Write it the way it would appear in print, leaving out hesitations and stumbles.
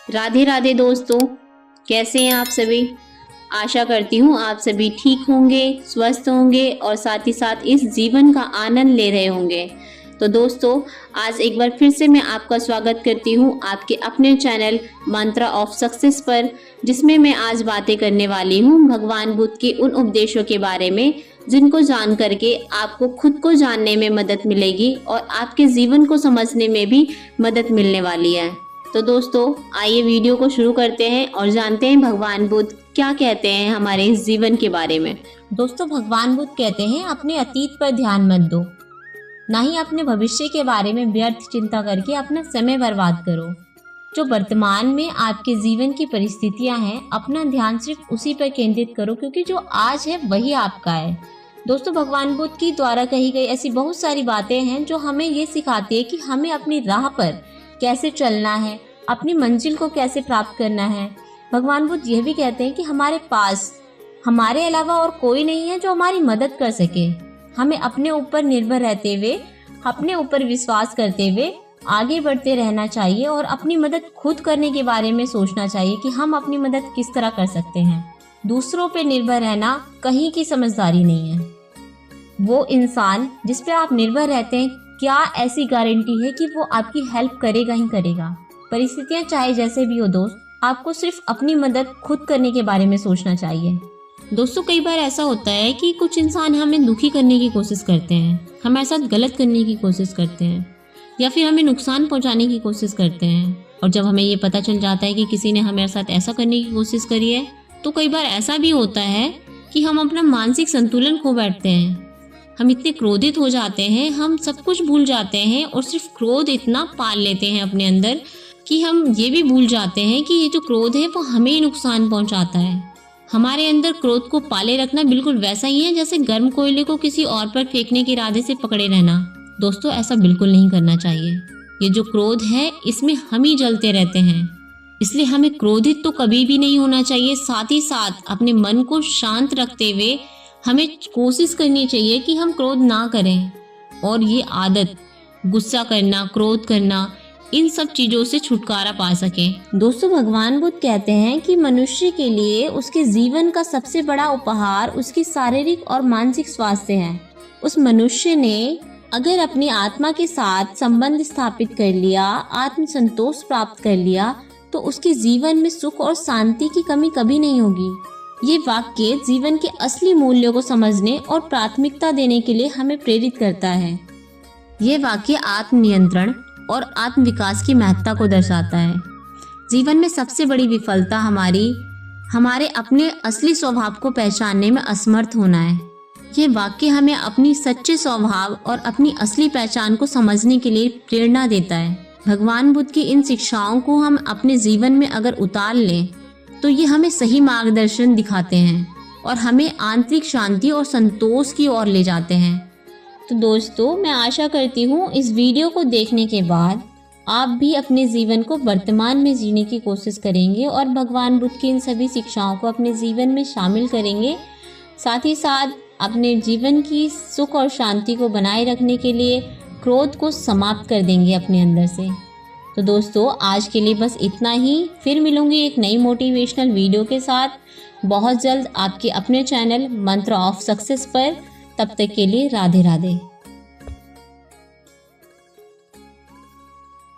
राधे राधे दोस्तों, कैसे हैं आप सभी। आशा करती हूँ आप सभी ठीक होंगे, स्वस्थ होंगे और साथ ही साथ इस जीवन का आनंद ले रहे होंगे। तो दोस्तों, आज एक बार फिर से मैं आपका स्वागत करती हूँ आपके अपने चैनल मंत्रा ऑफ सक्सेस पर, जिसमें मैं आज बातें करने वाली हूँ भगवान बुद्ध के उन उपदेशों के बारे में जिनको जान करके आपको खुद को जानने में मदद मिलेगी और आपके जीवन को समझने में भी मदद मिलने वाली है। तो दोस्तों, आइए वीडियो को शुरू करते हैं और जानते हैं भगवान बुद्ध क्या कहते हैं हमारे इस जीवन के बारे में। दोस्तों, भगवान बुद्ध कहते हैं अपने अतीत पर ध्यान मत दो, ना ही अपने भविष्य के बारे में व्यर्थ चिंता करके अपना समय बर्बाद करो। जो वर्तमान में आपके जीवन की परिस्थितियां हैं, अपना ध्यान सिर्फ उसी पर केंद्रित करो, क्योंकि जो आज है वही आपका है। दोस्तों, भगवान बुद्ध की द्वारा कही गई ऐसी बहुत सारी बातें हैं जो हमें ये सिखाती है कि हमें अपनी राह पर कैसे चलना है, अपनी मंजिल को कैसे प्राप्त करना है। भगवान बुद्ध यह भी कहते हैं कि हमारे पास हमारे अलावा और कोई नहीं है जो हमारी मदद कर सके। हमें अपने ऊपर निर्भर रहते हुए, अपने ऊपर विश्वास करते हुए आगे बढ़ते रहना चाहिए और अपनी मदद खुद करने के बारे में सोचना चाहिए कि हम अपनी मदद किस तरह कर सकते हैं। दूसरों पर निर्भर रहना कहीं की समझदारी नहीं है। वो इंसान जिस पे आप निर्भर रहते हैं, क्या ऐसी गारंटी है कि वो आपकी हेल्प करेगा ही करेगा। परिस्थितियां चाहे जैसे भी हो दोस्त, आपको सिर्फ अपनी मदद खुद करने के बारे में सोचना चाहिए। दोस्तों, कई बार ऐसा होता है कि कुछ इंसान हमें दुखी करने की कोशिश करते हैं, हमारे साथ गलत करने की कोशिश करते हैं या फिर हमें नुकसान पहुंचाने की कोशिश करते हैं। और जब हमें ये पता चल जाता है कि किसी ने हमारे साथ ऐसा करने की कोशिश करी है, तो कई बार ऐसा भी होता है कि हम अपना मानसिक संतुलन खो बैठते हैं। हम इतने क्रोधित हो जाते हैं, हम सब कुछ भूल जाते हैं और सिर्फ क्रोध इतना पाल लेते हैं अपने अंदर कि हम ये भी भूल जाते हैं कि ये जो क्रोध है वो हमें ही नुकसान पहुंचाता है। हमारे अंदर क्रोध को पाले रखना बिल्कुल वैसा ही है जैसे गर्म कोयले को किसी और पर फेंकने के इरादे से पकड़े रहना। दोस्तों, ऐसा बिल्कुल नहीं करना चाहिए। ये जो क्रोध है, इसमें हम ही जलते रहते हैं, इसलिए हमें क्रोधित तो कभी भी नहीं होना चाहिए। साथ ही साथ अपने मन को शांत रखते हुए हमें कोशिश करनी चाहिए कि हम क्रोध ना करें और ये आदत, गुस्सा करना, क्रोध करना, इन सब चीज़ों से छुटकारा पा सकें। दोस्तों, भगवान बुद्ध कहते हैं कि मनुष्य के लिए उसके जीवन का सबसे बड़ा उपहार उसकी शारीरिक और मानसिक स्वास्थ्य है। उस मनुष्य ने अगर अपनी आत्मा के साथ संबंध स्थापित कर लिया, आत्म संतोष प्राप्त कर लिया, तो उसके जीवन में सुख और शांति की कमी कभी नहीं होगी। ये वाक्य जीवन के असली मूल्यों को समझने और प्राथमिकता देने के लिए हमें प्रेरित करता है। ये वाक्य आत्मनियंत्रण और आत्म विकास की महत्ता को दर्शाता है। जीवन में सबसे बड़ी विफलता हमारे अपने असली स्वभाव को पहचानने में असमर्थ होना है। ये वाक्य हमें अपनी सच्चे स्वभाव और अपनी असली पहचान को समझने के लिए प्रेरणा देता है। भगवान बुद्ध की इन शिक्षाओं को हम अपने जीवन में अगर उतार लें तो ये हमें सही मार्गदर्शन दिखाते हैं और हमें आंतरिक शांति और संतोष की ओर ले जाते हैं। तो दोस्तों, मैं आशा करती हूँ इस वीडियो को देखने के बाद आप भी अपने जीवन को वर्तमान में जीने की कोशिश करेंगे और भगवान बुद्ध की इन सभी शिक्षाओं को अपने जीवन में शामिल करेंगे। साथ ही साथ अपने जीवन की सुख और शांति को बनाए रखने के लिए क्रोध को समाप्त कर देंगे अपने अंदर से। तो दोस्तों, आज के लिए बस इतना ही। फिर मिलूंगी एक नई मोटिवेशनल वीडियो के साथ बहुत जल्द आपके अपने चैनल मंत्रा ऑफ सक्सेस पर। तब तक के लिए राधे राधे।